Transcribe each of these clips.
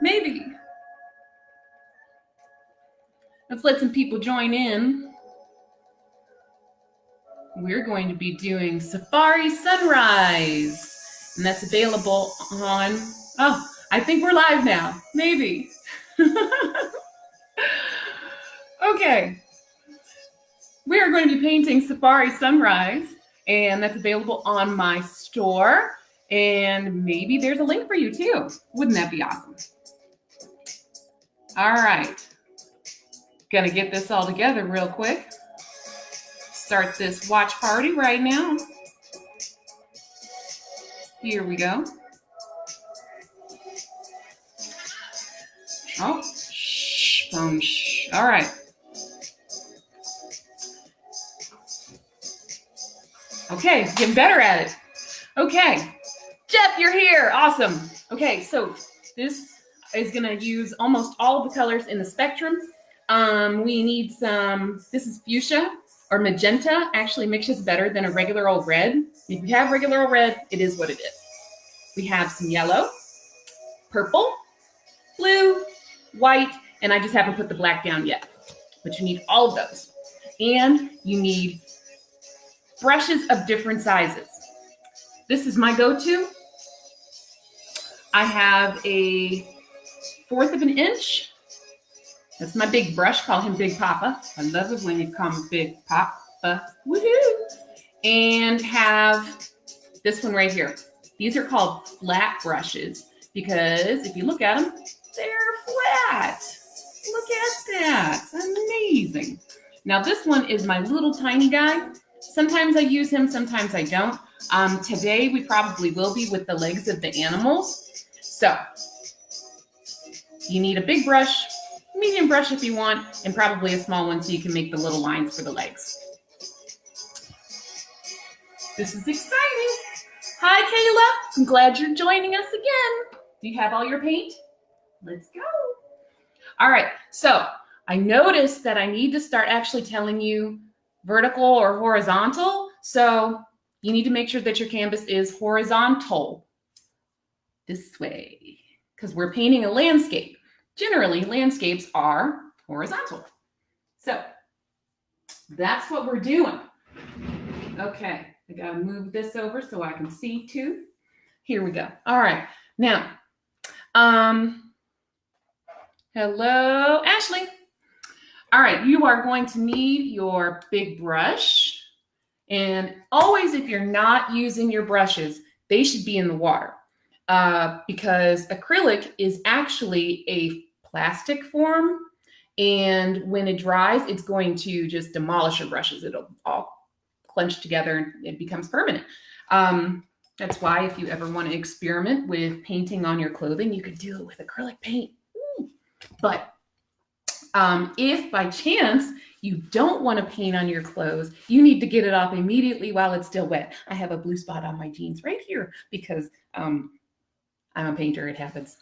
Maybe. Let's let some people join in. We're going to be doing Safari Sunrise, and that's available on, oh, I think we're live now. Maybe. Okay. We are going to be painting Safari Sunrise, and that's available on my store. And maybe there's a link for you too. Wouldn't that be awesome? All right. Gonna get this all together real quick. Start this watch party right now. Here we go. Oh, shh, phone, shh. All right. Okay, getting better at it. Okay, Jeff, you're here. Awesome. Okay, so this is gonna use almost all of the colors in the spectrum. We need some, this is fuchsia or magenta. Actually mixes better than a regular old red. If you have regular old red, it is what it is. We have some yellow, purple, blue, white, and I just haven't put the black down yet. But you need all of those. And you need brushes of different sizes. This is my go-to. I have a 1/4 of an inch. That's my big brush. Call him Big Papa. I love it when you call me Big Papa. Woohoo! And have this one right here. These are called flat brushes because if you look at them, they're flat. Look at that. Amazing. Now this one is my little tiny guy. Sometimes I use him, sometimes I don't. Today we probably will be with the legs of the animals. So you need a big brush, medium brush if you want, and probably a small one so you can make the little lines for the legs. This is exciting. Hi, Kayla. I'm glad you're joining us again. Do you have all your paint? Let's go. All right, so I noticed that I need to start actually telling you vertical or horizontal. So you need to make sure that your canvas is horizontal this way because we're painting a landscape. Generally, landscapes are horizontal. So that's what we're doing. Okay, I gotta move this over so I can see too. Here we go. All right, now, hello, Ashley. All right, you are going to need your big brush. And always, if you're not using your brushes, they should be in the water because acrylic is actually a plastic form. And when it dries, it's going to just demolish your brushes. It'll all clench together and it becomes permanent. That's why if you ever want to experiment with painting on your clothing, you could do it with acrylic paint. But if by chance you don't want to paint on your clothes, you need to get it off immediately while it's still wet. I have a blue spot on my jeans right here because I'm a painter, it happens.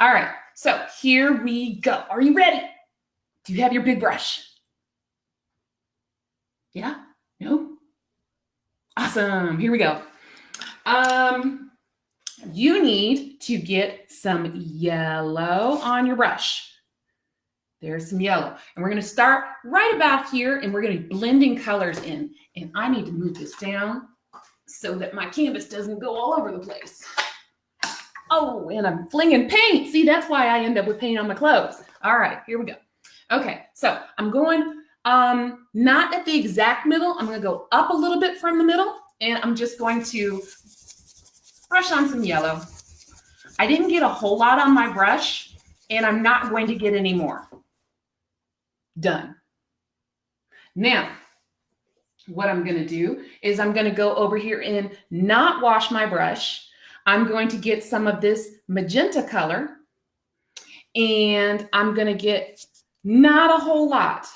All right, so here we go. Are you ready? Do you have your big brush? Yeah? No? Awesome, here we go. You need to get some yellow on your brush. There's some yellow. And we're going to start right about here and we're going to be blending colors in. And I need to move this down so that my canvas doesn't go all over the place. Oh, and I'm flinging paint. See, that's why I end up with paint on my clothes. All right, here we go. Okay, so I'm going not at the exact middle. I'm going to go up a little bit from the middle and I'm just going to brush on some yellow. I didn't get a whole lot on my brush and I'm not going to get any more. Done. Now, what I'm going to do is I'm going to go over here and not wash my brush. I'm going to get some of this magenta color and I'm going to get not a whole lot.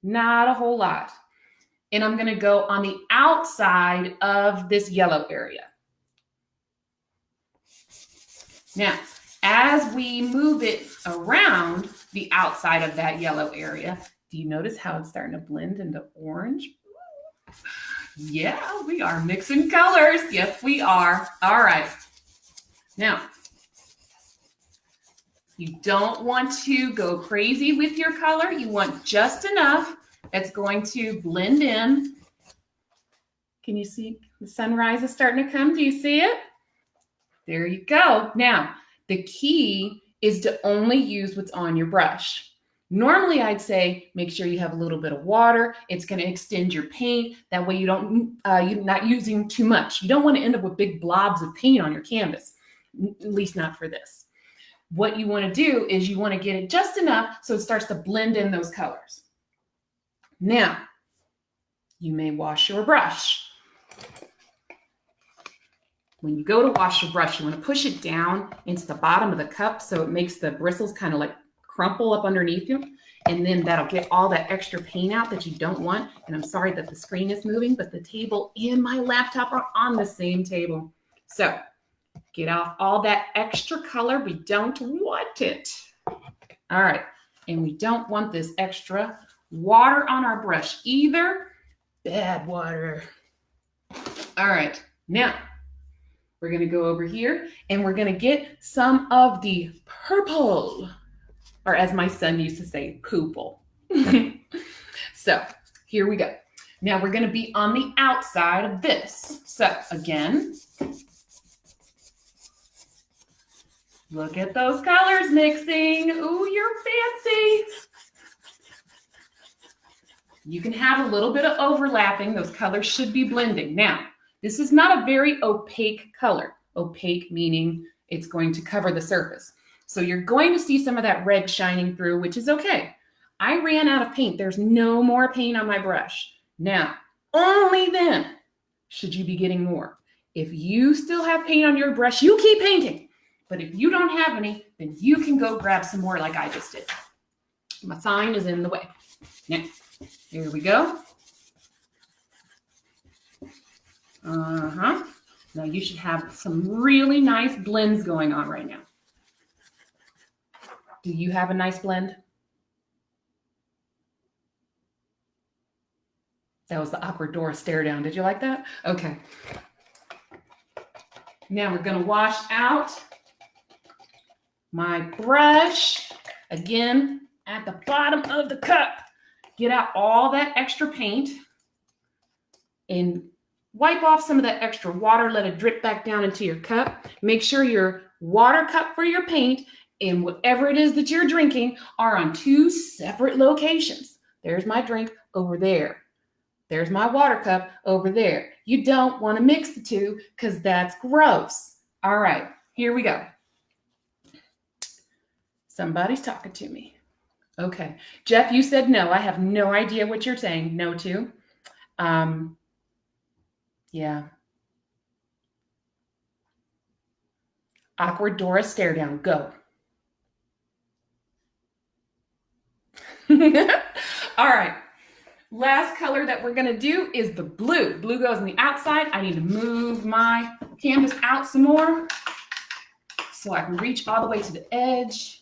And I'm going to go on the outside of this yellow area. Now, as we move it around the outside of that yellow area, do you notice how it's starting to blend into orange? Yeah, we are mixing colors. Yes, we are. All right. Now, You don't want to go crazy with your color. You want just enough that's going to blend in. Can you see the sunrise is starting to come? Do you see it? There you go. Now, the key is to only use what's on your brush. Normally, I'd say make sure you have a little bit of water. It's going to extend your paint. That way you're not using too much. You don't want to end up with big blobs of paint on your canvas, at least not for this. What you want to do is you want to get it just enough so it starts to blend in those colors. Now, you may wash your brush. When you go to wash your brush, you want to push it down into the bottom of the cup so it makes the bristles kind of like crumple up underneath you. And then that'll get all that extra paint out that you don't want. And I'm sorry that the screen is moving, but the table and my laptop are on the same table. So get off all that extra color. We don't want it. All right. And we don't want this extra water on our brush either. Bad water. All right. Now, we're going to go over here and we're going to get some of the purple, or as my son used to say, poople. So here we go. Now we're going to be on the outside of this. So again, look at those colors mixing. Ooh, you're fancy. You can have a little bit of overlapping. Those colors should be blending. Now, this is not a very opaque color. Opaque meaning it's going to cover the surface. So you're going to see some of that red shining through, which is okay. I ran out of paint. There's no more paint on my brush. Now, only then should you be getting more. If you still have paint on your brush, you keep painting. But if you don't have any, then you can go grab some more like I just did. My sign is in the way. Now, here we go. Now you should have some really nice blends going on right now. Do you have a nice blend? That was the awkward Dora stare down. Did you like that? Okay. Now we're going to wash out my brush. Again, at the bottom of the cup. Get out all that extra paint and wipe off some of that extra water. Let it drip back down into your cup. Make sure your water cup for your paint and whatever it is that you're drinking are on two separate locations. There's my drink over there. There's my water cup over there. You don't want to mix the two because that's gross. All right, here we go. Somebody's talking to me. Okay. Jeff, you said no. I have no idea what you're saying no to. Yeah. Awkward Dora stare down. Go. All right. Last color that we're going to do is the blue. Blue goes on the outside. I need to move my canvas out some more so I can reach all the way to the edge.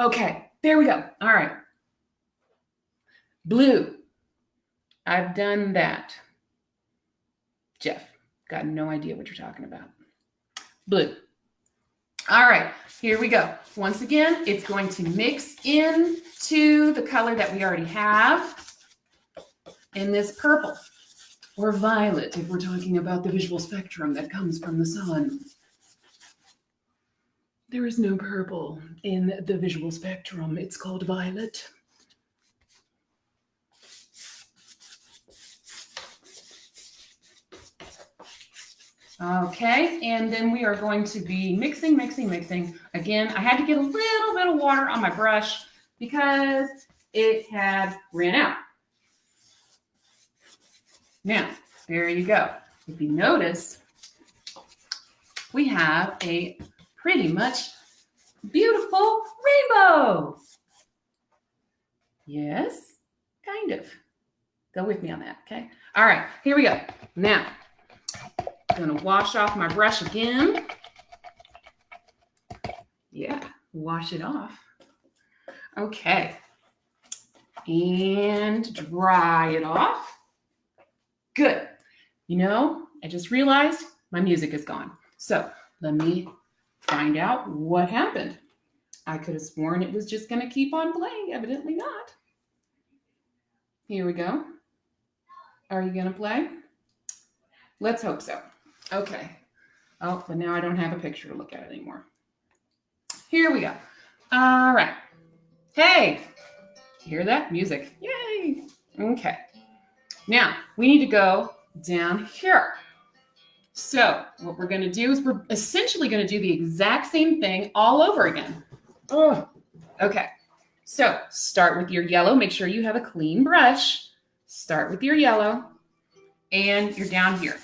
Okay, there we go. All right. Blue. I've done that. Jeff, got no idea what you're talking about. Blue. All right, here we go. Once again, it's going to mix into the color that we already have in this purple or violet if we're talking about the visual spectrum that comes from the sun. There is no purple in the visual spectrum. It's called violet. Okay, and then we are going to be mixing. Again, I had to get a little bit of water on my brush because it had ran out. Now, there you go. If you notice, we have a pretty much beautiful rainbow. Yes, kind of. Go with me on that, okay? All right, here we go. Now, I'm going to wash off my brush again. Yeah, wash it off. Okay. And dry it off. Good. You know, I just realized my music is gone. So let me find out what happened. I could have sworn it was just going to keep on playing. Evidently not. Here we go. Are you going to play? Let's hope so. Okay. Oh, but now I don't have a picture to look at anymore. Here we go. All right. Hey, hear that? Music. Yay. Okay. Now, we need to go down here. So what we're going to do is we're essentially going to do the exact same thing all over again. Oh, okay. So start with your yellow. Make sure you have a clean brush. Start with your yellow, and you're down here.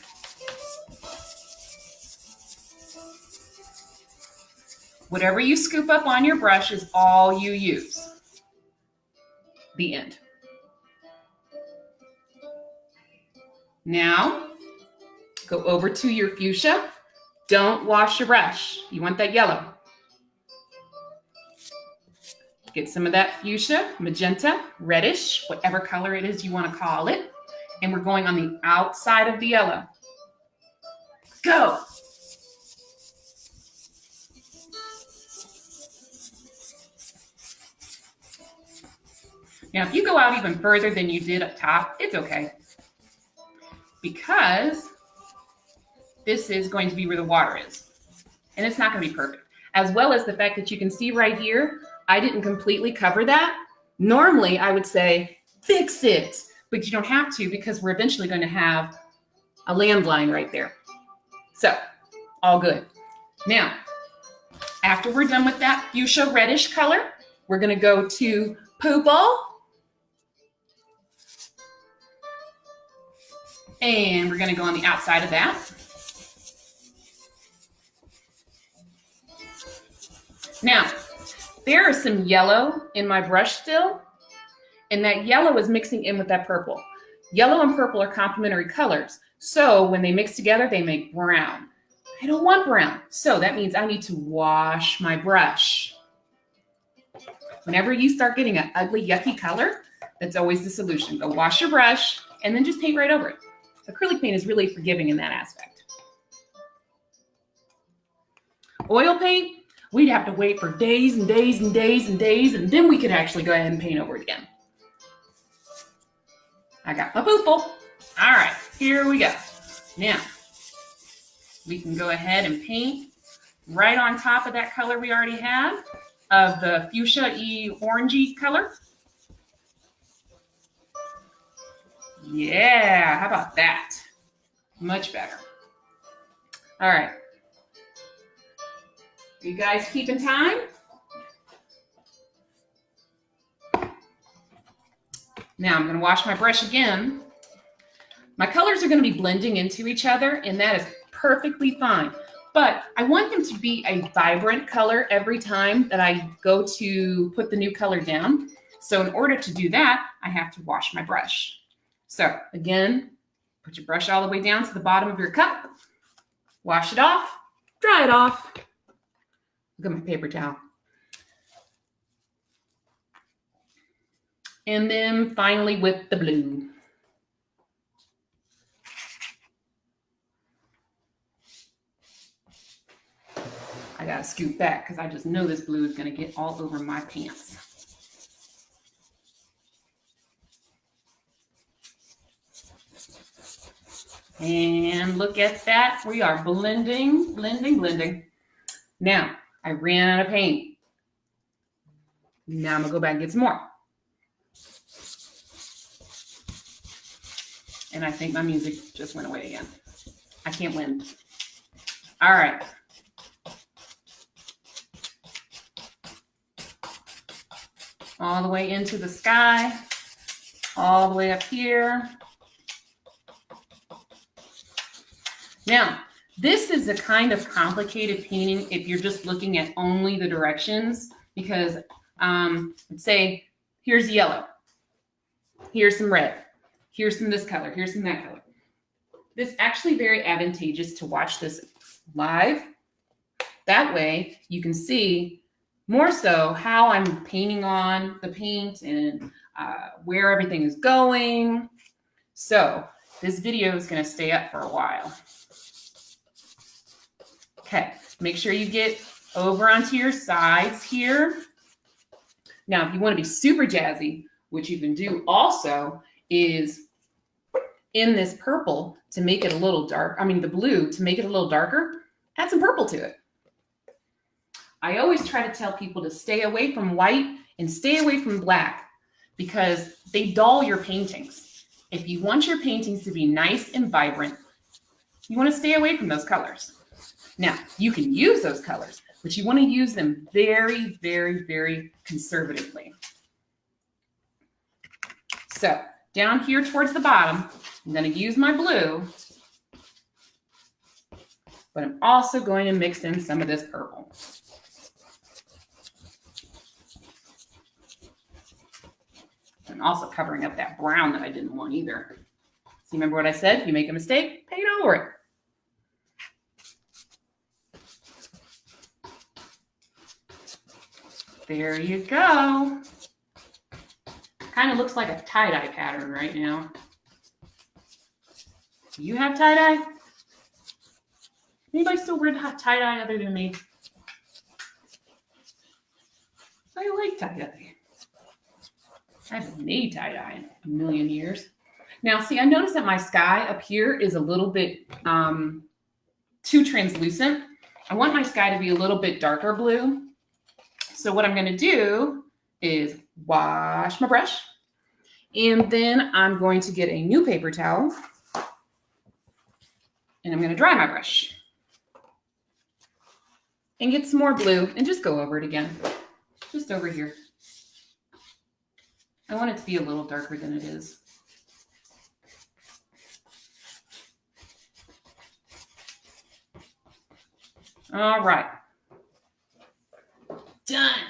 Whatever you scoop up on your brush is all you use. The end. Now, go over to your fuchsia. Don't wash your brush. You want that yellow. Get some of that fuchsia, magenta, reddish, whatever color it is you want to call it. And we're going on the outside of the yellow. Go. Now, if you go out even further than you did up top, it's okay. Because this is going to be where the water is. And it's not going to be perfect. As well as the fact that you can see right here, I didn't completely cover that. Normally, I would say, fix it. But you don't have to because we're eventually going to have a landline right there. So, all good. Now, after we're done with that fuchsia reddish color, we're going to go to purple. And we're going to go on the outside of that. Now, there is some yellow in my brush still, and that yellow is mixing in with that purple. Yellow and purple are complementary colors, so when they mix together, they make brown. I don't want brown, so that means I need to wash my brush. Whenever you start getting an ugly, yucky color, that's always the solution. Go wash your brush, and then just paint right over it. Acrylic paint is really forgiving in that aspect. Oil paint, we'd have to wait for days and days and days and days, and then we could actually go ahead and paint over it again. I got my purple. All right, here we go. Now, we can go ahead and paint right on top of that color we already have of the fuchsia-y orangey color. Yeah, how about that? Much better. All right. You guys keeping time? Now I'm going to wash my brush again. My colors are going to be blending into each other, and that is perfectly fine. But I want them to be a vibrant color every time that I go to put the new color down. So in order to do that, I have to wash my brush. So again, put your brush all the way down to the bottom of your cup. Wash it off, dry it off. Look at my paper towel. And then finally with the blue. I gotta scoot back because I just know this blue is gonna get all over my pants. And look at that. We are blending, blending, blending. Now, I ran out of paint. Now I'm gonna go back and get some more. And I think my music just went away again. I can't win. All right. All the way into the sky, all the way up here. Now, this is a kind of complicated painting if you're just looking at only the directions, because let's say here's yellow, here's some red, here's some this color, here's some that color. It's actually very advantageous to watch this live. That way you can see more so how I'm painting on the paint and where everything is going. So this video is going to stay up for a while. Okay, make sure you get over onto your sides here. Now, if you want to be super jazzy, what you can do also is in this purple to make it a little dark, the blue to make it a little darker, add some purple to it. I always try to tell people to stay away from white and stay away from black because they dull your paintings. If you want your paintings to be nice and vibrant, you want to stay away from those colors. Now, you can use those colors, but you want to use them very, very, very conservatively. So down here towards the bottom, I'm going to use my blue, but I'm also going to mix in some of this purple. I'm also covering up that brown that I didn't want either. So remember what I said? If you make a mistake, paint over it. There you go. Kind of looks like a tie-dye pattern right now. Do you have tie-dye? Anybody still wear tie-dye other than me? I like tie-dye. I haven't made tie-dye in a million years. Now, see, I noticed that my sky up here is a little bit too translucent. I want my sky to be a little bit darker blue. So what I'm going to do is wash my brush, and then I'm going to get a new paper towel, and I'm going to dry my brush and get some more blue and just go over it again, just over here. I want it to be a little darker than it is. All right. Done.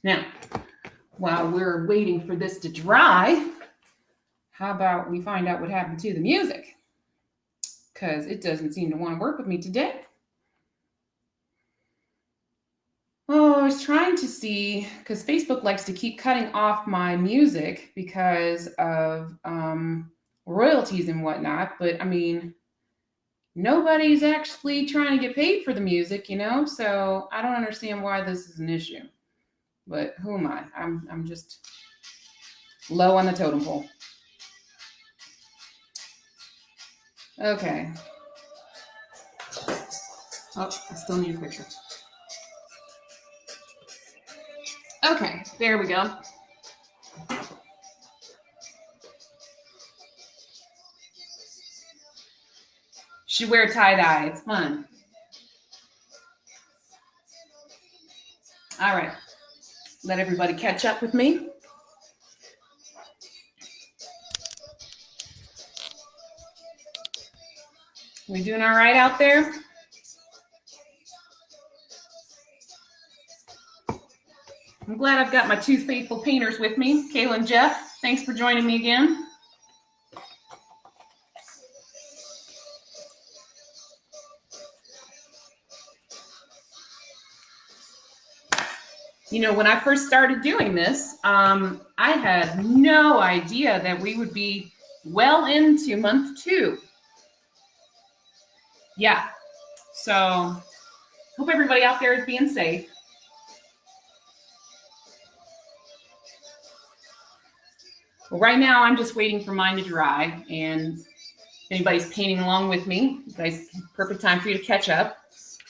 Now, while we're waiting for this to dry, how about we find out what happened to the music? Because it doesn't seem to want to work with me today. Oh, I was trying to see, because Facebook likes to keep cutting off my music because of royalties and whatnot. But I mean, nobody's actually trying to get paid for the music, you know? So I don't understand why this is an issue. But who am I? I'm just low on the totem pole. Okay. Oh, I still need a picture. Okay, there we go. Should wear tie-dye. It's fun. All right. Let everybody catch up with me. We doing all right out there? I'm glad I've got my two faithful painters with me, Kayla and Jeff. Thanks for joining me again. You know, when I first started doing this, I had no idea that we would be well into month 2. Yeah, so hope everybody out there is being safe. Well, right now, I'm just waiting for mine to dry, and if anybody's painting along with me, guys, perfect time for you to catch up.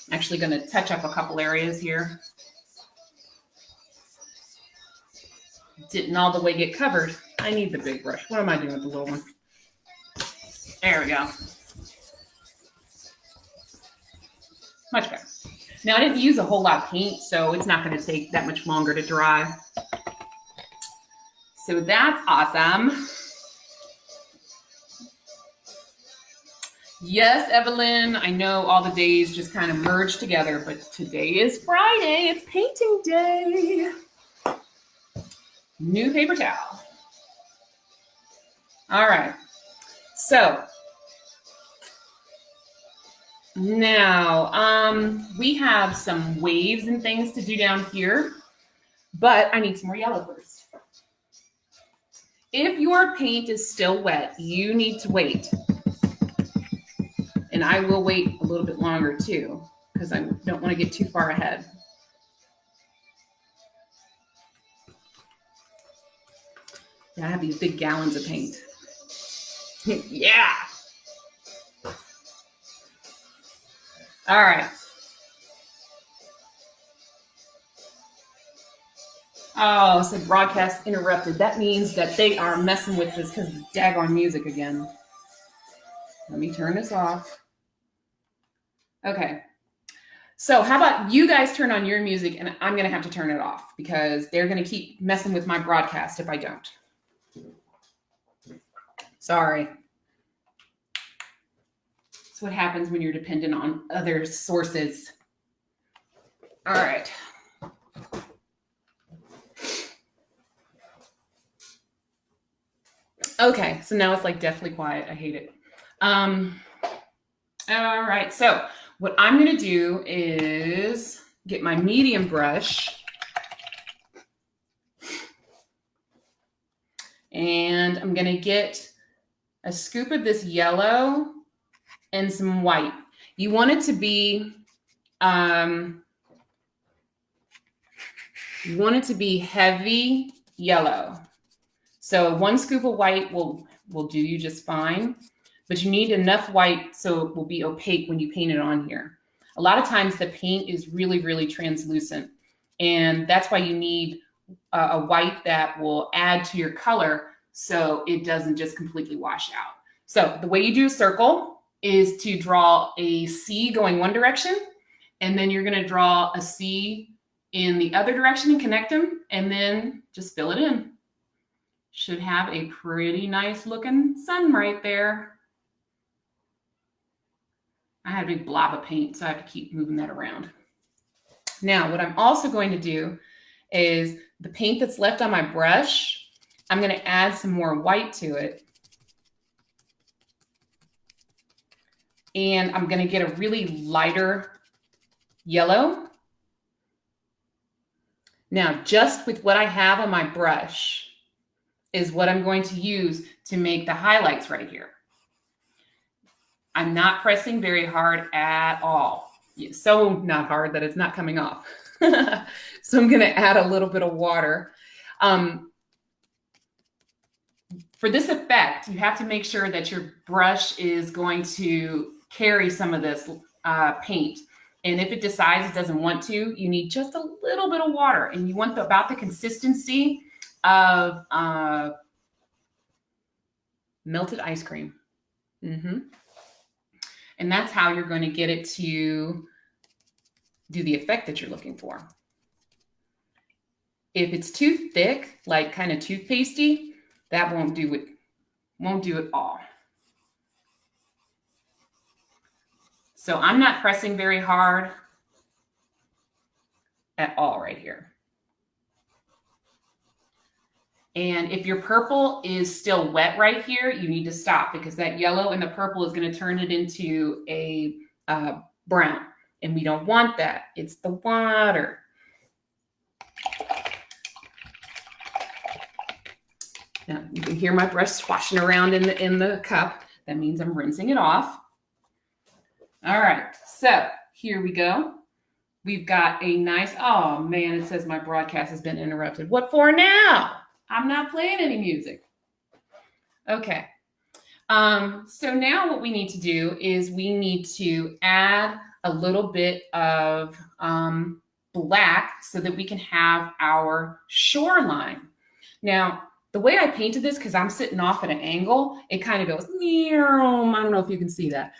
I'm actually going to touch up a couple areas here. Didn't all the way get covered. I need the big brush. What am I doing with the little one? There we go. Much better. Now, I didn't use a whole lot of paint, so it's not going to take that much longer to dry. So that's awesome. Yes, Evelyn, I know all the days just kind of merge together, but today is Friday. It's painting day. New paper towel. All right. So now we have some waves and things to do down here, but I need some more yellow first. If your paint is still wet, you need to wait. And I will wait a little bit longer too, because I don't want to get too far ahead. I have these big gallons of paint. Yeah. All right. Oh, so broadcast interrupted. That means that they are messing with this because of the daggone music again. Let me turn this off. Okay. So how about you guys turn on your music and I'm going to have to turn it off because they're going to keep messing with my broadcast if I don't. Sorry. That's what happens when you're dependent on other sources. All right. Okay, so now it's like deathly quiet. I hate it. All right, so what I'm going to do is get my medium brush and I'm going to get a scoop of this yellow and some white. You want it to be heavy yellow. So 1 scoop of white will do you just fine, but you need enough white so it will be opaque when you paint it on here. A lot of times the paint is really, really translucent, and that's why you need a white that will add to your color so it doesn't just completely wash out. So the way you do a circle is to draw a C going one direction, and then you're going to draw a C in the other direction and connect them, and then just fill it in. Should have a pretty nice looking sun right there. I had a big blob of paint, so I have to keep moving that around. Now, what I'm also going to do is the paint that's left on my brush, I'm going to add some more white to it. And I'm going to get a really lighter yellow. Now, just with what I have on my brush is what I'm going to use to make the highlights right here. I'm not pressing very hard at all. So not hard that it's not coming off. So I'm going to add a little bit of water. For this effect, you have to make sure that your brush is going to carry some of this paint. And if it decides it doesn't want to, you need just a little bit of water. And you want about the consistency of melted ice cream. And that's how you're going to get it to do the effect that you're looking for. If it's too thick, like kind of toothpastey, that won't do it all. So I'm not pressing very hard at all right here. And if your purple is still wet right here, you need to stop because that yellow and the purple is going to turn it into a brown. And we don't want that. It's the water. Now, you can hear my brush swashing around in the cup. That means I'm rinsing it off. All right, so here we go. We've got a nice, oh man, it says my broadcast has been interrupted. What for now? I'm not playing any music. Okay. So now what we need to do is we need to add a little bit of black so that we can have our shoreline. Now, the way I painted this, because I'm sitting off at an angle, it kind of goes, meow. I don't know if you can see that.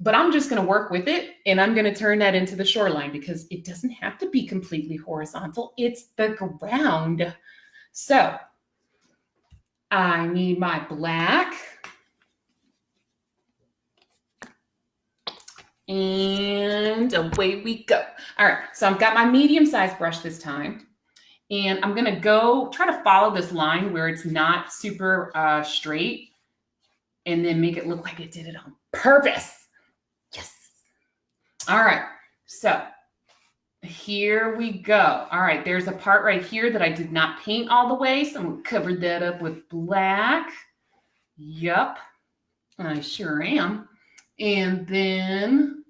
But I'm just going to work with it, and I'm going to turn that into the shoreline because it doesn't have to be completely horizontal. It's the ground. So I need my black. And away we go. All right, so I've got my medium-sized brush this time. And I'm going to try to follow this line where it's not super straight and then make it look like it did it on purpose. Yes. All right. So Here we go. All right, there's a part right here that I did not paint all the way, so I'm going to cover that up with black. Yup, I sure am. And then,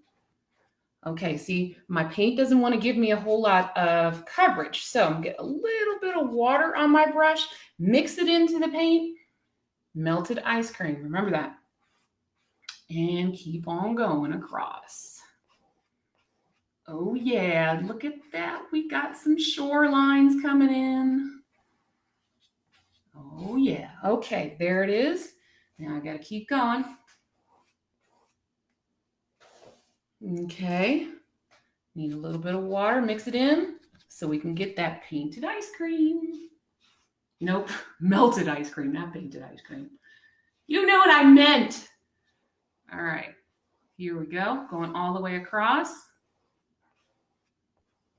okay, see, my paint doesn't want to give me a whole lot of coverage, so I'm going to get a little bit of water on my brush, mix it into the paint, melted ice cream, remember that, and keep on going across. Oh yeah, look at that. We got some shorelines coming in. Oh yeah, okay, there it is. Now I gotta keep going. Okay, need a little bit of water, mix it in so we can get that painted ice cream. Nope, melted ice cream, not painted ice cream. You know what I meant. All right, here we go, going all the way across.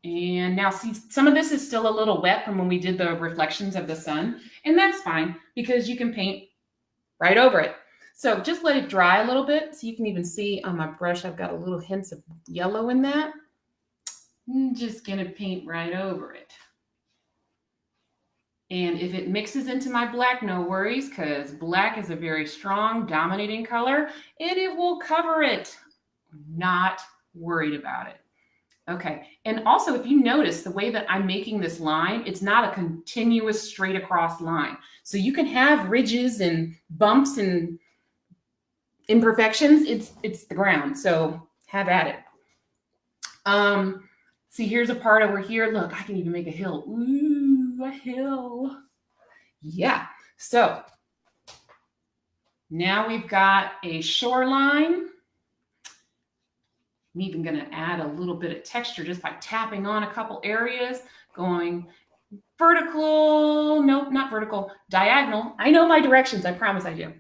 And now see, some of this is still a little wet from when we did the reflections of the sun, and that's fine because you can paint right over it. So just let it dry a little bit. So you can even see on my brush, I've got a little hints of yellow in that. I'm just gonna paint right over it. And if it mixes into my black, no worries, because black is a very strong, dominating color, and it will cover it. Not worried about it. Okay, and also if you notice the way that I'm making this line, it's not a continuous straight across line. So you can have ridges and bumps and imperfections. It's the ground, so have at it. See, here's a part over here. Look, I can even make a hill. Ooh, a hill. Yeah, so now we've got a shoreline. I'm even going to add a little bit of texture just by tapping on a couple areas, going vertical, nope, not vertical, diagonal. I know my directions, I promise I do.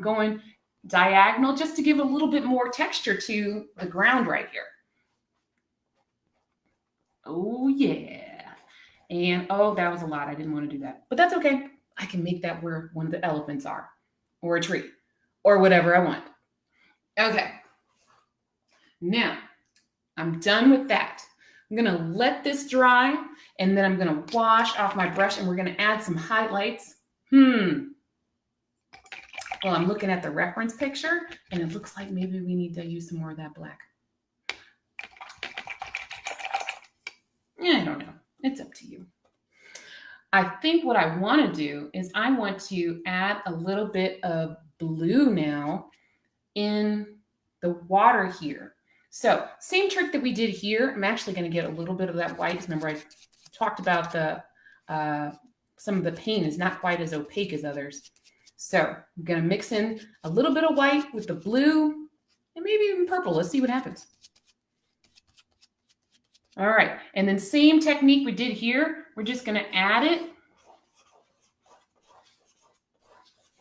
Going diagonal just to give a little bit more texture to the ground right here. Oh yeah. And oh, that was a lot. I didn't want to do that, but that's okay. I can make that where one of the elephants are, or a tree, or whatever I want. Okay. Now, I'm done with that. I'm going to let this dry, and then I'm going to wash off my brush, and we're going to add some highlights. Well, I'm looking at the reference picture, and it looks like maybe we need to use some more of that black. I don't know. It's up to you. I think what I want to do is I want to add a little bit of blue now in the water here. So same trick that we did here. I'm actually going to get a little bit of that white. Remember, I talked about the some of the paint is not quite as opaque as others. So I'm going to mix in a little bit of white with the blue and maybe even purple. Let's see what happens. All right, and then same technique we did here. We're just going to add it.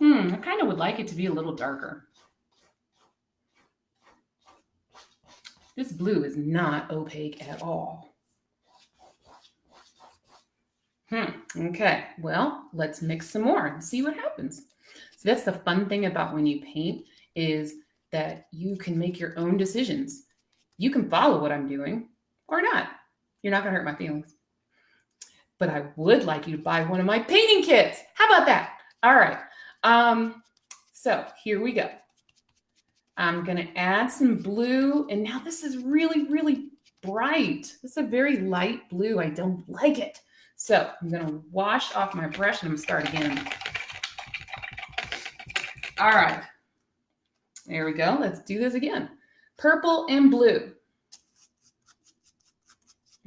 I kind of would like it to be a little darker. This blue is not opaque at all. Okay, well, let's mix some more and see what happens. So that's the fun thing about when you paint is that you can make your own decisions. You can follow what I'm doing or not. You're not gonna hurt my feelings. But I would like you to buy one of my painting kits. How about that? All right, so here we go. I'm going to add some blue. And now this is really, really bright. This is a very light blue. I don't like it. So I'm going to wash off my brush and I'm going to start again. All right. There we go. Let's do this again. Purple and blue.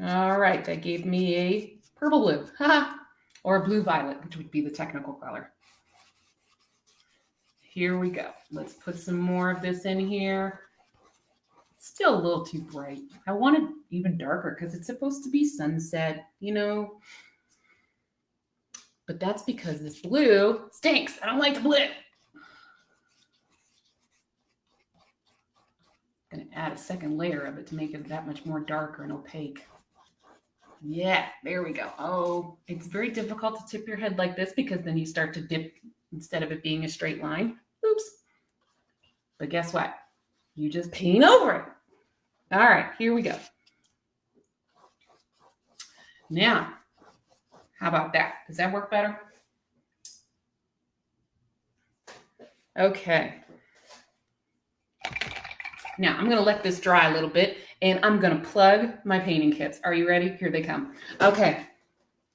All right. That gave me a purple blue. Or a blue violet, which would be the technical color. Here we go. Let's put some more of this in here. Still a little too bright. I want it even darker because it's supposed to be sunset, you know. But that's because this blue stinks. I don't like the blue. I'm going to add a second layer of it to make it that much more darker and opaque. Yeah, there we go. Oh, it's very difficult to tip your head like this because then you start to dip instead of it being a straight line. Oops. But guess what? You just paint over it. All right, here we go. Now, how about that? Does that work better? Okay. Now, I'm going to let this dry a little bit, and I'm going to plug my painting kits. Are you ready? Here they come. Okay.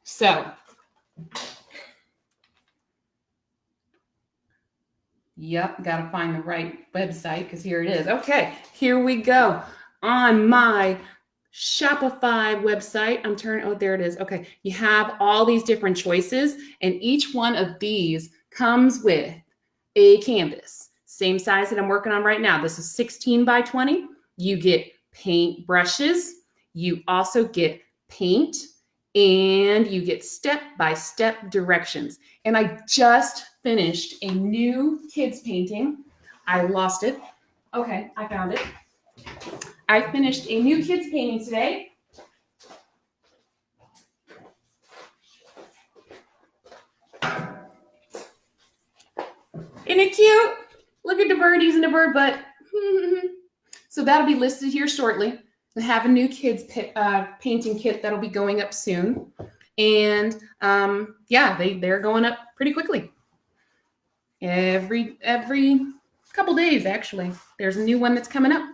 So, yep, got to find the right website because here it is. Okay, here we go. On my Shopify website, oh, there it is. Okay, you have all these different choices, and each one of these comes with a canvas. Same size that I'm working on right now. This is 16 by 20. You get paint brushes. You also get paint, and you get step-by-step directions. And I just finished a new kids painting. I lost it. Okay, I found it. I finished a new kids painting today. Isn't it cute? Look at the bird using the bird butt. So that'll be listed here shortly. I have a new kids painting kit that'll be going up soon. And yeah, they're going up pretty quickly. Every couple days, actually. There's a new one that's coming up.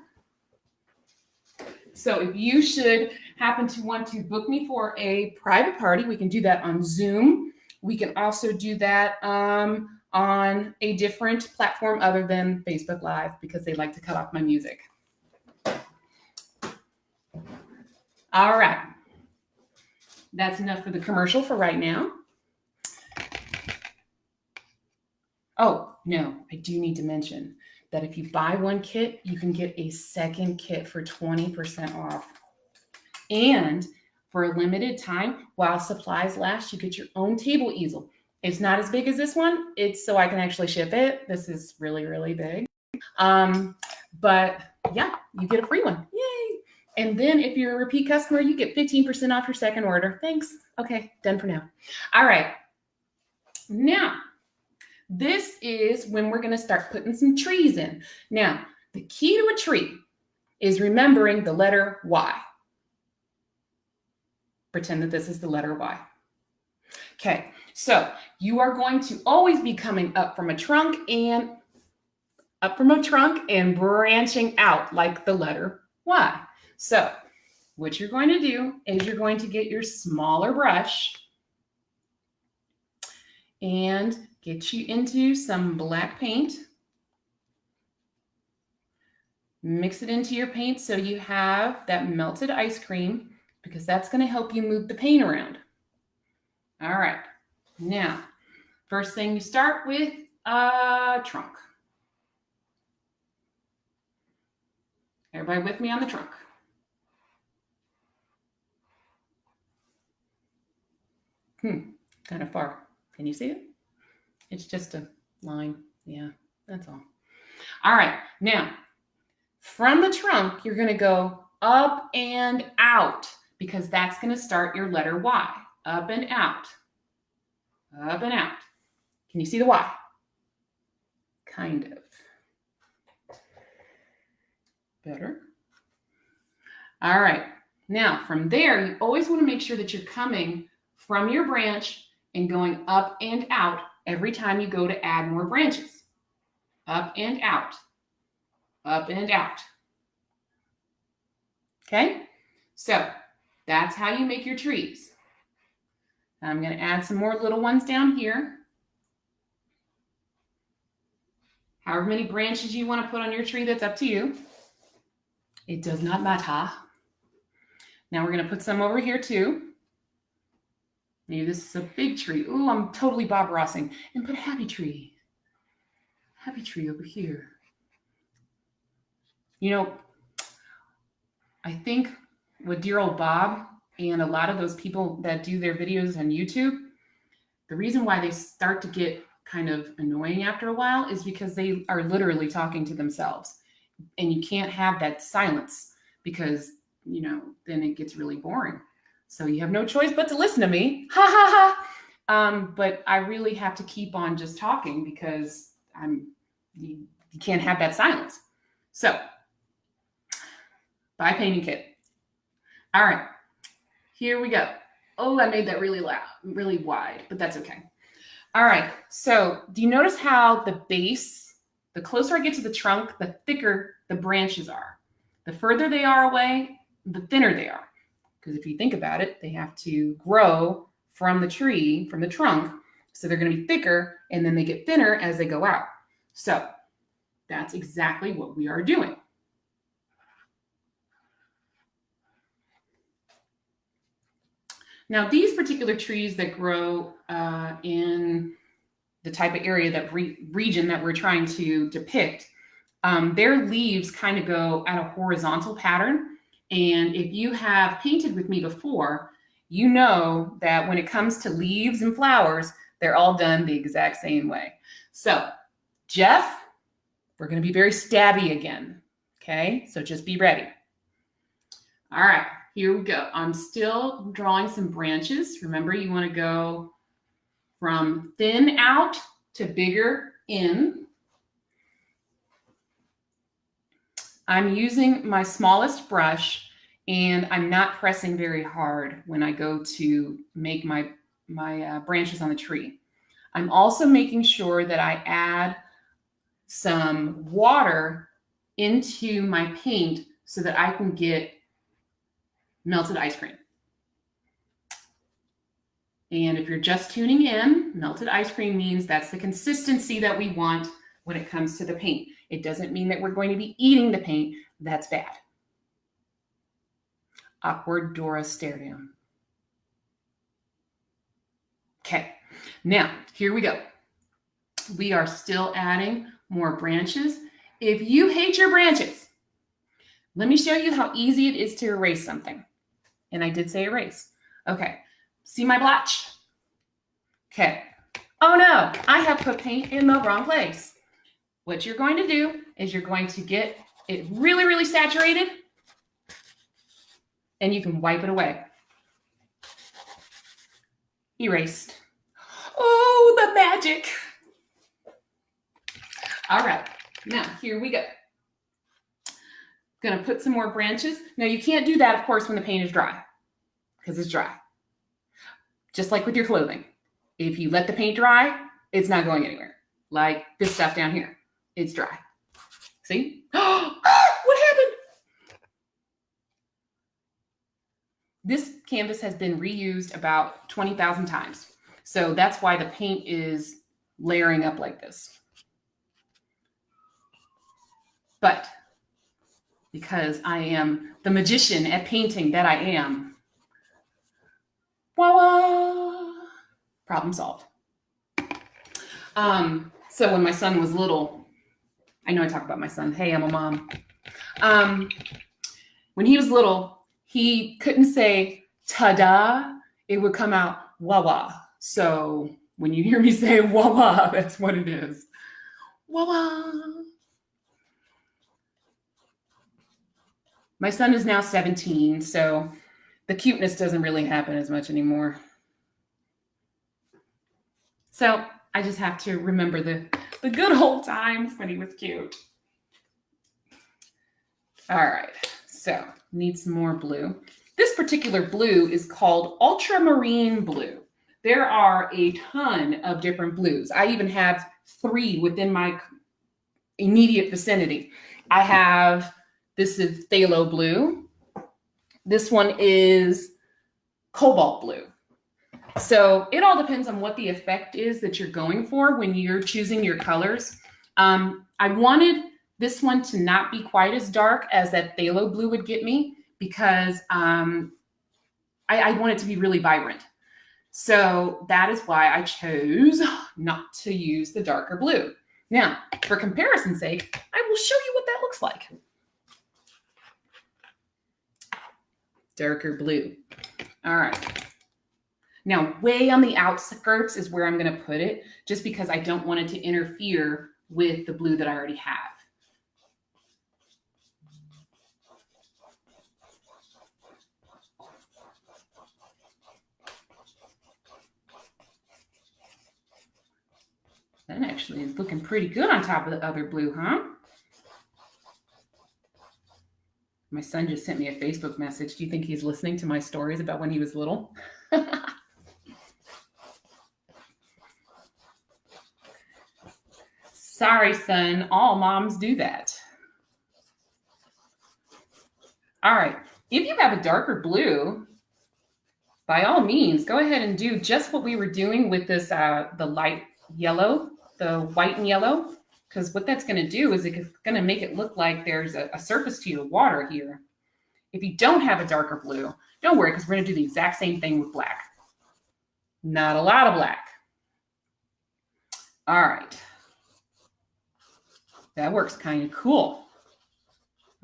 So if you should happen to want to book me for a private party, we can do that on Zoom. We can also do that on a different platform other than Facebook Live because they like to cut off my music. All right. That's enough for the commercial for right now. Oh, no, I do need to mention that if you buy one kit, you can get a second kit for 20% off. And for a limited time, while supplies last, you get your own table easel. It's not as big as this one. It's so I can actually ship it. This is really, really big. But yeah, you get a free one. Yay. And then if you're a repeat customer, you get 15% off your second order. Thanks. Okay, done for now. All right. Now, this is when we're going to start putting some trees in. Now, the key to a tree is remembering the letter Y. Pretend that this is the letter Y. Okay, so you are going to always be coming up from a trunk and branching out like the letter Y. So what you're going to do is you're going to get your smaller brush and get you into some black paint. Mix it into your paint so you have that melted ice cream because that's going to help you move the paint around. All right. Now, first thing you start with a trunk. Everybody with me on the trunk? Kind of far. Can you see it? It's just a line. Yeah, that's all. All right. Now, from the trunk, you're going to go up and out because that's going to start your letter Y. Up and out. Up and out. Can you see the Y? Kind of. Better. All right. Now, from there, you always want to make sure that you're coming from your branch and going up and out every time you go to add more branches. Up and out. Up and out. Okay? So, that's how you make your trees. I'm going to add some more little ones down here. However many branches you want to put on your tree, that's up to you. It does not matter. Now we're going to put some over here too. Maybe this is a big tree. Ooh, I'm totally Bob Rossing. And put a happy tree. Happy tree over here. You know, I think with dear old Bob and a lot of those people that do their videos on YouTube, the reason why they start to get kind of annoying after a while is because they are literally talking to themselves. And you can't have that silence because, you know, then it gets really boring. So you have no choice but to listen to me. Ha ha ha. But I really have to keep on just talking because you can't have that silence. So, buy painting kit. All right, here we go. Oh, I made that really loud, really wide, but that's okay. All right, so do you notice how the base, the closer I get to the trunk, the thicker the branches are. The further they are away, the thinner they are. Because if you think about it, they have to grow from the tree, from the trunk, so they're going to be thicker, and then they get thinner as they go out. So that's exactly what we are doing. Now, these particular trees that grow in the type of area, that region that we're trying to depict, their leaves kind of go at a horizontal pattern. And if you have painted with me before, you know that when it comes to leaves and flowers, they're all done the exact same way. So, Jeff, we're going to be very stabby again. Okay, so just be ready. All right. Here we go. I'm still drawing some branches. Remember, you want to go from thin out to bigger in. I'm using my smallest brush, and I'm not pressing very hard when I go to make my branches on the tree. I'm also making sure that I add some water into my paint so that I can get melted ice cream. And if you're just tuning in, melted ice cream means that's the consistency that we want when it comes to the paint. It doesn't mean that we're going to be eating the paint. That's bad. Awkward Dora stare down. Okay, now here we go. We are still adding more branches. If you hate your branches, let me show you how easy it is to erase something. And I did say erase. Okay, see my blotch? Okay. Oh no, I have put paint in the wrong place. What you're going to do is you're going to get it really, really saturated, and you can wipe it away. Erased. Oh, the magic. All right, now here we go. Gonna put some more branches. Now you can't do that, of course, when the paint is dry, because it's dry. Just like with your clothing. If you let the paint dry, it's not going anywhere. Like this stuff down here, it's dry. See? What happened? This canvas has been reused about 20,000 times. So that's why the paint is layering up like this. But because I am the magician at painting that I am, voila, problem solved. So when my son was little, I know I talk about my son. Hey, I'm a mom. When he was little, he couldn't say ta-da. It would come out wah-wah. So when you hear me say wah-wah, that's what it is. Wah-wah. My son is now 17, so the cuteness doesn't really happen as much anymore. So I just have to remember the good old times when he was cute. All right, so need some more blue. This particular blue is called ultramarine blue. There are a ton of different blues. I even have 3 within my immediate vicinity. I have, this is phthalo blue. This one is cobalt blue. So it all depends on what the effect is that you're going for when you're choosing your colors. I wanted this one to not be quite as dark as that phthalo blue would get me, because I want it to be really vibrant. So that is why I chose not to use the darker blue. Now, for comparison's sake, I will show you what that looks like. Darker blue. All right. Now, way on the outskirts is where I'm going to put it, just because I don't want it to interfere with the blue that I already have. That actually is looking pretty good on top of the other blue, huh? My son just sent me a Facebook message. Do you think he's listening to my stories about when he was little? Sorry, son. All moms do that. All right. If you have a darker blue, by all means, go ahead and do just what we were doing with this, the light yellow, the white and yellow, because what that's going to do is it's going to make it look like there's a surface to your water here. If you don't have a darker blue, don't worry, because we're going to do the exact same thing with black. Not a lot of black. All right. That works kind of cool.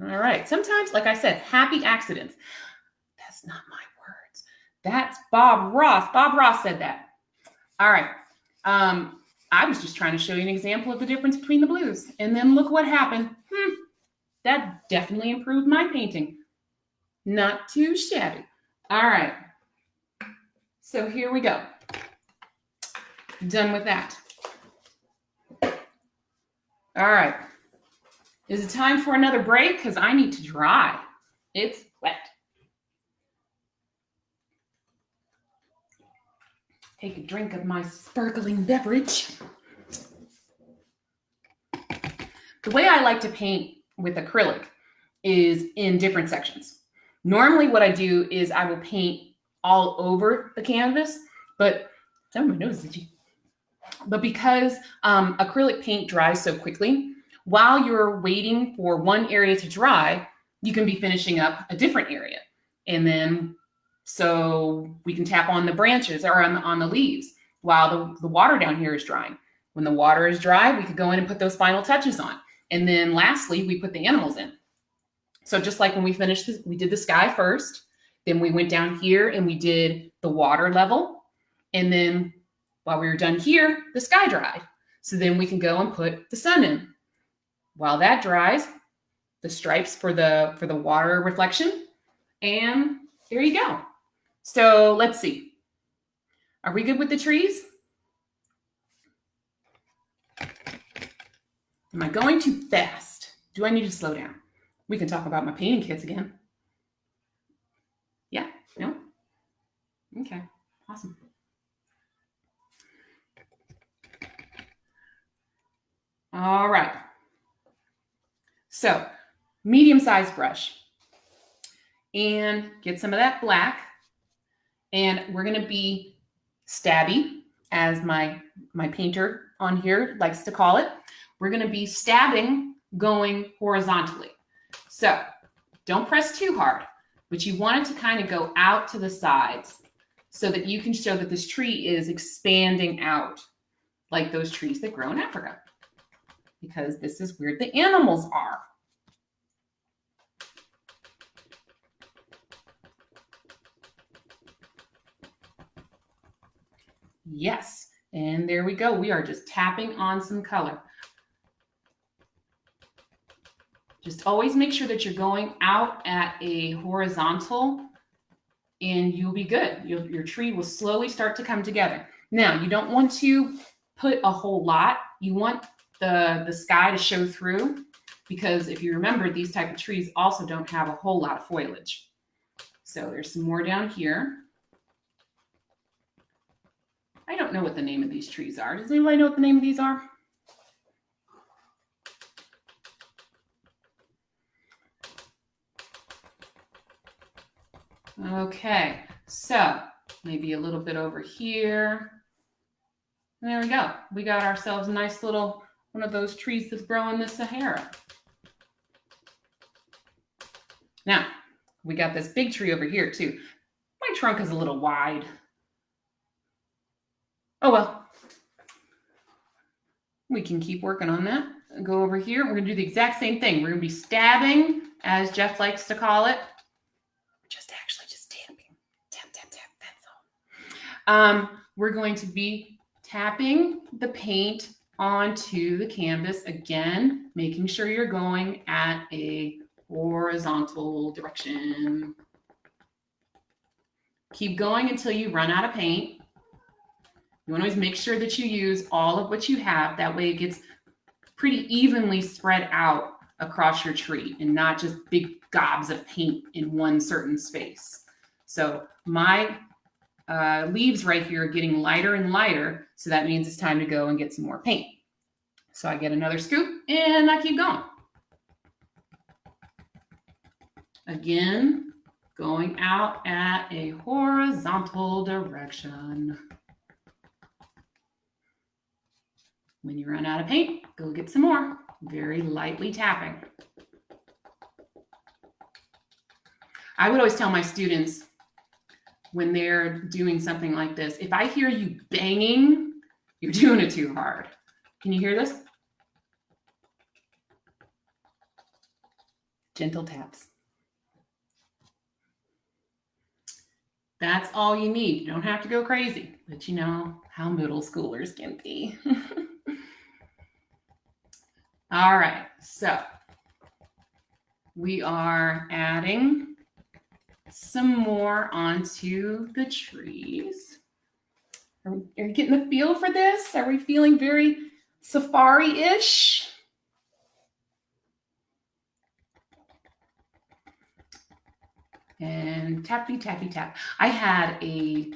All right. Sometimes, like I said, happy accidents. That's not my words. That's Bob Ross. Bob Ross said that. All right. I was just trying to show you an example of the difference between the blues. And then look what happened. That definitely improved my painting. Not too shabby. All right. So here we go. Done with that. All right. Is it time for another break? Because I need to dry. It's wet. Take a drink of my sparkling beverage. The way I like to paint with acrylic is in different sections. Normally what I do is I will paint all over the canvas, but oh, my nose is itchy. But because acrylic paint dries so quickly, while you're waiting for one area to dry, you can be finishing up a different area. And then, so we can tap on the branches or on the leaves while the water down here is drying. When the water is dry, we could go in and put those final touches on. And then lastly, we put the animals in. So just like when we finished this, we did the sky first, then we went down here and we did the water level. And then while we were done here, the sky dried. So then we can go and put the sun in. While that dries, the stripes for the water reflection. And there you go. So let's see. Are we good with the trees? Am I going too fast? Do I need to slow down? We can talk about my painting kits again. Yeah? No? Okay. Awesome. All right. So, medium-sized brush. And get some of that black. And we're going to be stabby, as my painter on here likes to call it. We're going to be stabbing going horizontally. So, don't press too hard, but you want it to kind of go out to the sides so that you can show that this tree is expanding out like those trees that grow in Africa. Because this is where the animals are. Yes, and there we go. We are just tapping on some color. Just always make sure that you're going out at a horizontal and you'll be good. Your tree will slowly start to come together. Now, you don't want to put a whole lot. You want the sky to show through, because if you remember, these type of trees also don't have a whole lot of foliage. So there's some more down here. I don't know what the name of these trees are. Does anybody know what the name of these are? Okay, so maybe a little bit over here. There we go. We got ourselves a nice little one of those trees that's growing in the Sahara. Now, we got this big tree over here too. My trunk is a little wide. Oh well. We can keep working on that. Go over here. We're going to do the exact same thing. We're going to be stabbing, as Jeff likes to call it. Just tapping. Tap, tap, tap. That's all. We're going to be tapping the paint onto the canvas again, making sure you're going at a horizontal direction. Keep going until you run out of paint. You want to always make sure that you use all of what you have. That way it gets pretty evenly spread out across your tree and not just big gobs of paint in one certain space. So my leaves right here are getting lighter and lighter. So that means it's time to go and get some more paint. So I get another scoop and I keep going. Again, going out at a horizontal direction. When you run out of paint, go get some more. Very lightly tapping. I would always tell my students when they're doing something like this, if I hear you banging, you're doing it too hard. Can you hear this? Gentle taps. That's all you need. You don't have to go crazy, but you know how middle schoolers can be. All right, so we are adding some more onto the trees. Are you getting the feel for this? Are we feeling very safari-ish? And tappy, tappy, tap. I had a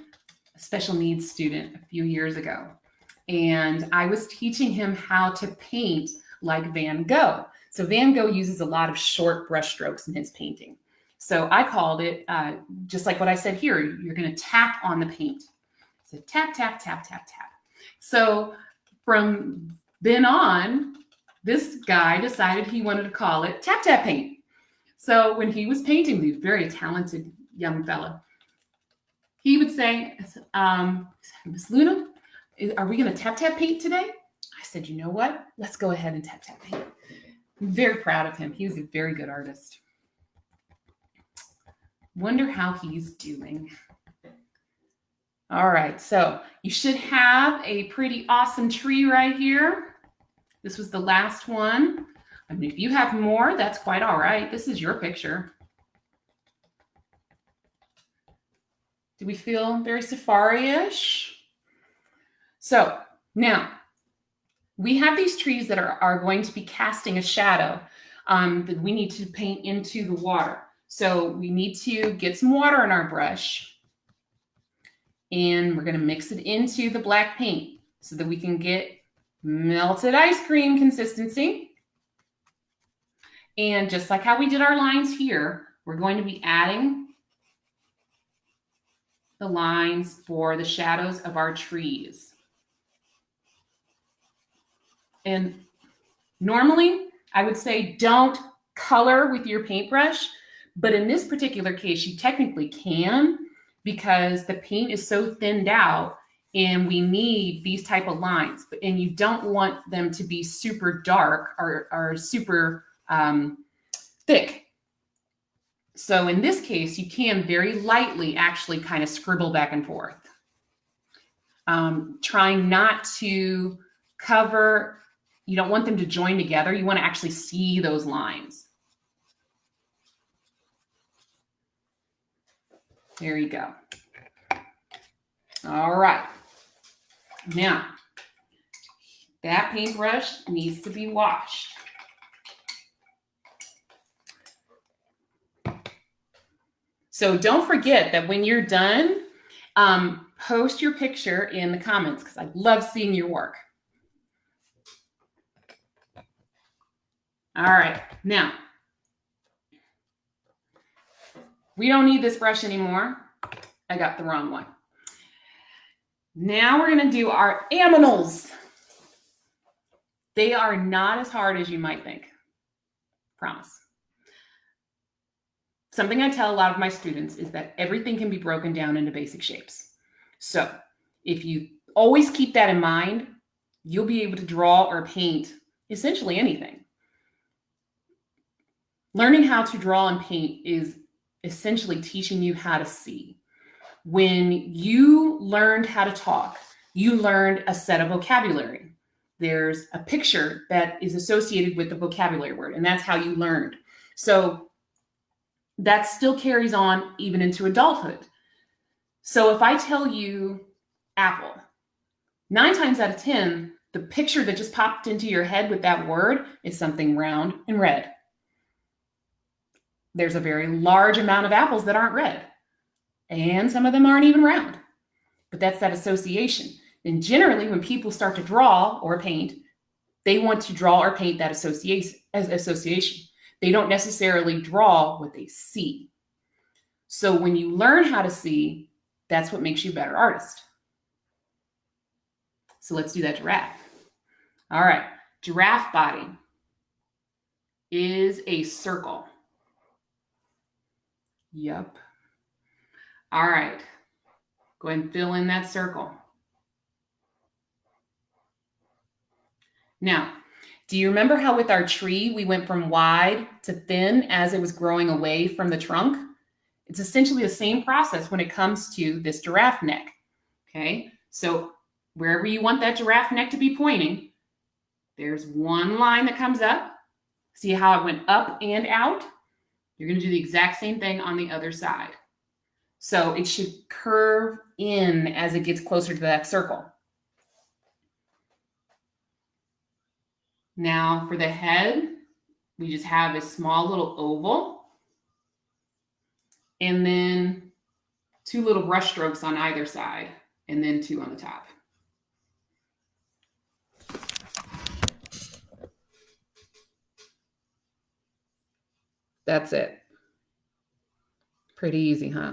special needs student a few years ago, and I was teaching him how to paint like Van Gogh. So Van Gogh uses a lot of short brush strokes in his painting. So I called it, just like what I said here, you're going to tap on the paint. So tap, tap, tap, tap, tap. So from then on, this guy decided he wanted to call it tap, tap paint. So when he was painting, the very talented young fella, he would say, Miss Luna, are we going to tap, tap paint today? I said, you know what? Let's go ahead and tap, tap paint. I'm very proud of him. He was a very good artist. Wonder how he's doing. All right, so you should have a pretty awesome tree right here. This was the last one. I mean, if you have more, that's quite all right. This is your picture. Do we feel very safari-ish? So now, we have these trees that are going to be casting a shadow that we need to paint into the water. So we need to get some water in our brush, and we're going to mix it into the black paint so that we can get melted ice cream consistency. And just like how we did our lines here, we're going to be adding the lines for the shadows of our trees. And normally, I would say don't color with your paintbrush, but in this particular case, you technically can because the paint is so thinned out and we need these type of lines. And you don't want them to be super dark or super thick. So in this case, you can very lightly actually kind of scribble back and forth. Trying not to cover, you don't want them to join together. You want to actually see those lines. There you go. All right. Now, that paintbrush needs to be washed. So don't forget that when you're done, post your picture in the comments because I love seeing your work. All right, now, we don't need this brush anymore. I got the wrong one. Now we're gonna do our aminals. They are not as hard as you might think, promise. Something I tell a lot of my students is that everything can be broken down into basic shapes. So if you always keep that in mind, you'll be able to draw or paint essentially anything. Learning how to draw and paint is essentially teaching you how to see. When you learned how to talk, you learned a set of vocabulary. There's a picture that is associated with the vocabulary word, and that's how you learned. So that still carries on even into adulthood. So if I tell you apple, 9 times out of 10, the picture that just popped into your head with that word is something round and red. There's a very large amount of apples that aren't red, and some of them aren't even round. but that's that association. And generally, when people start to draw or paint, they want to draw or paint that association. They don't necessarily draw what they see. So when you learn how to see, that's what makes you a better artist. So let's do that giraffe. All right, giraffe body is a circle. Yep. All right, go ahead and fill in that circle. Now, do you remember how with our tree, we went from wide to thin as it was growing away from the trunk? It's essentially the same process when it comes to this giraffe neck, okay? So wherever you want that giraffe neck to be pointing, there's one line that comes up. See how it went up and out? You're gonna do the exact same thing on the other side. So it should curve in as it gets closer to that circle. Now for the head, we just have a small little oval and then 2 little brush strokes on either side and then 2 on the top. That's it. Pretty easy, huh?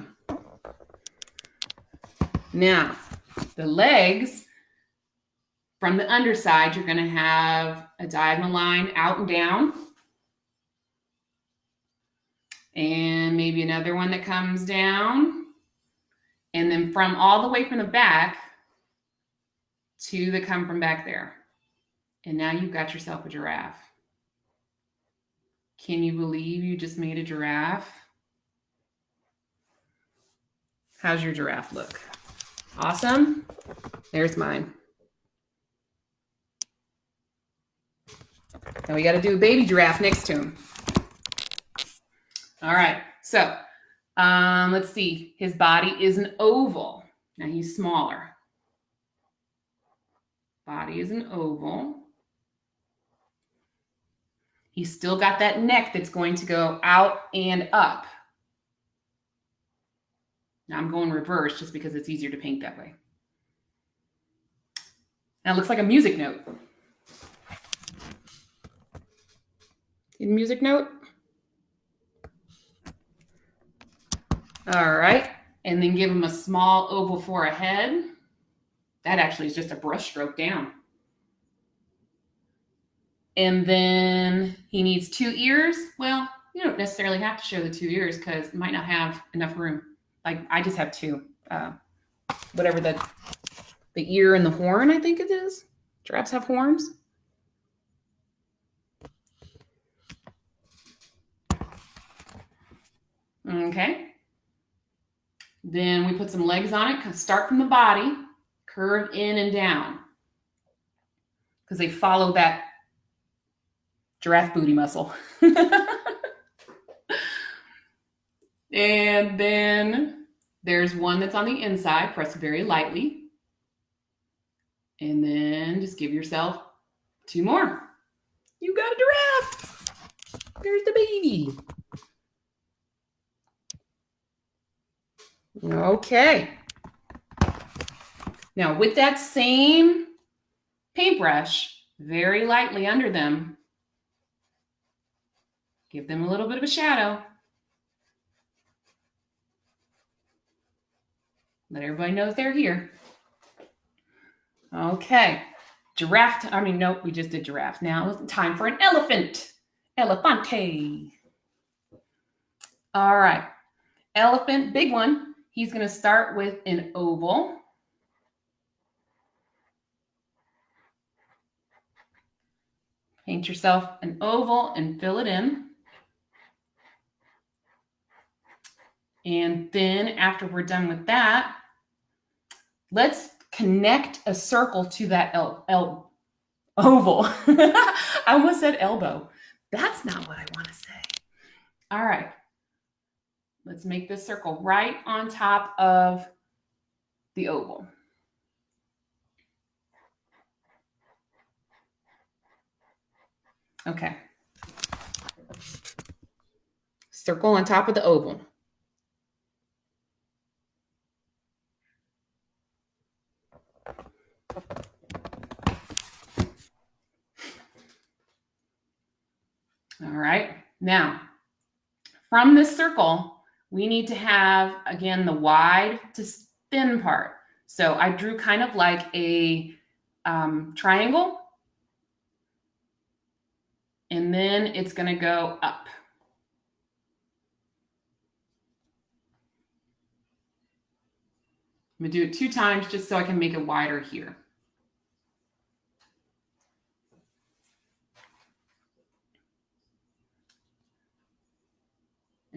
Now, the legs, from the underside, you're going to have a diagonal line out and down. And maybe another one that comes down. And then from all the way from the back, 2 that come from back there. And now you've got yourself a giraffe. Can you believe you just made a giraffe? How's your giraffe look? Awesome. There's mine. Now we got to do a baby giraffe next to him. All right. So let's see. His body is an oval. Now he's smaller. Body is an oval. He's still got that neck that's going to go out and up. Now I'm going reverse just because it's easier to paint that way. Now it looks like a music note. See the music note? All right. And then give him a small oval for a head. That actually is just a brush stroke down. And then he needs 2 ears. Well, you don't necessarily have to show the 2 ears because you might not have enough room. Like I just have 2. Whatever the ear and the horn, I think it is. Giraffes have horns. Okay. Then we put some legs on it. Start from the body, curve in and down. Because they follow that giraffe booty muscle. And then there's one that's on the inside. Press very lightly. And then just give yourself 2 more. You got a giraffe. There's the baby. Okay. Now with that same paintbrush, very lightly under them, give them a little bit of a shadow. Let everybody know that they're here. Okay. Giraffe. Nope, we just did giraffe. Now it's time for an elephant. Elefante. All right. Elephant, big one. He's going to start with an oval. Paint yourself an oval and fill it in. And then after we're done with that, let's connect a circle to that oval. I almost said elbow. That's not what I want to say. All right. Let's make this circle right on top of the oval. Okay. Circle on top of the oval. All right. Now, from this circle, we need to have, again, the wide to thin part. So I drew kind of like a triangle. And then it's going to go up. I'm going to do it 2 times just so I can make it wider here.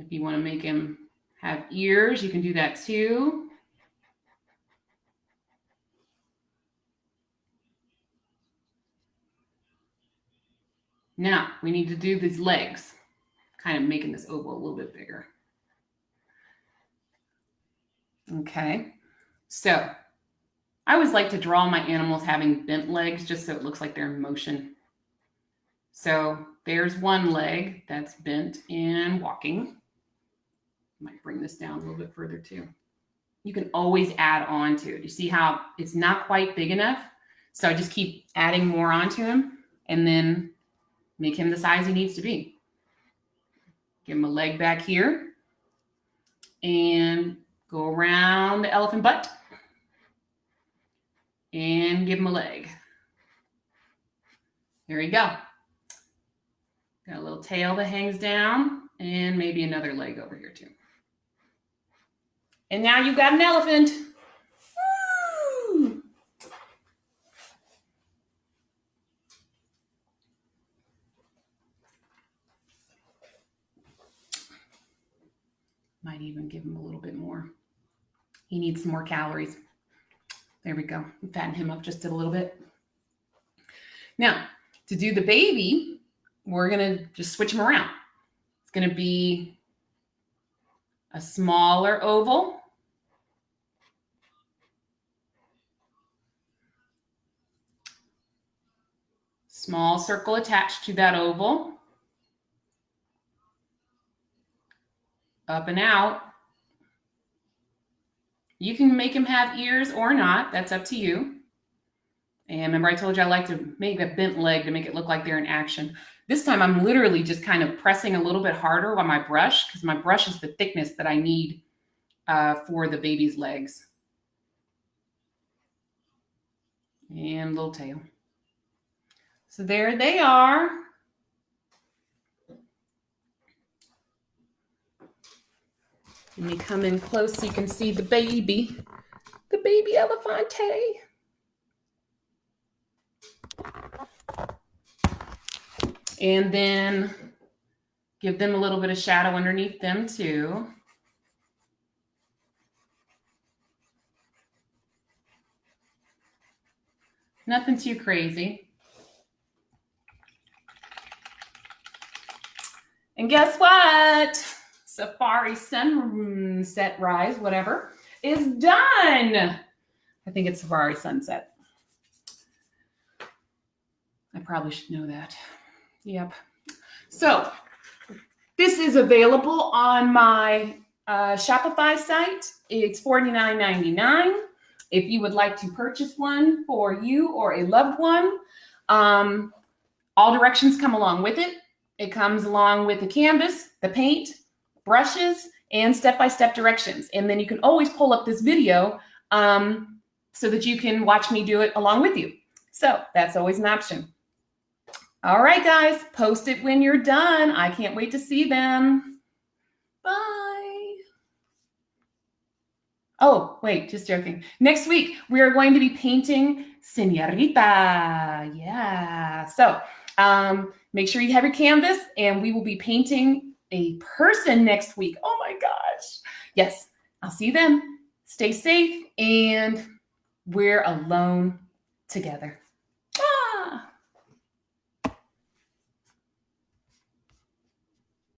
If you want to make him have ears, you can do that too. Now we need to do these legs, kind of making this oval a little bit bigger. Okay, so I always like to draw my animals having bent legs just so it looks like they're in motion. So there's one leg that's bent and walking. Might bring this down a little bit further too. You can always add on to it. You see how it's not quite big enough? So I just keep adding more onto him and then make him the size he needs to be. Give him a leg back here and go around the elephant butt and give him a leg. There you go. Got a little tail that hangs down and maybe another leg over here too. And now you've got an elephant. Woo! Might even give him a little bit more. He needs some more calories. There we go. Fatten him up just a little bit. Now, to do the baby, we're going to just switch him around. It's going to be a smaller oval. Small circle attached to that oval. Up and out. You can make him have ears or not. That's up to you. And remember I told you I like to make a bent leg to make it look like they're in action. This time I'm literally just kind of pressing a little bit harder on my brush because my brush is the thickness that I need for the baby's legs. And little tail. So there they are. Let me come in close so you can see the baby elephante. And then give them a little bit of shadow underneath them too. Nothing too crazy. And guess what? Safari Sunset Rise, whatever, is done. I think it's Safari Sunset. I probably should know that. Yep. So this is available on my Shopify site. It's $49.99. If you would like to purchase one for you or a loved one, all directions come along with it. It comes along with the canvas, the paint, brushes, and step-by-step directions. And then you can always pull up this video so that you can watch me do it along with you. So that's always an option. All right, guys, post it when you're done. I can't wait to see them. Bye. Oh, wait, just joking. Next week, we are going to be painting Señorita. Yeah. So make sure you have your canvas, and we will be painting a person next week. Oh, my gosh. Yes, I'll see you then. Stay safe, and we're alone together.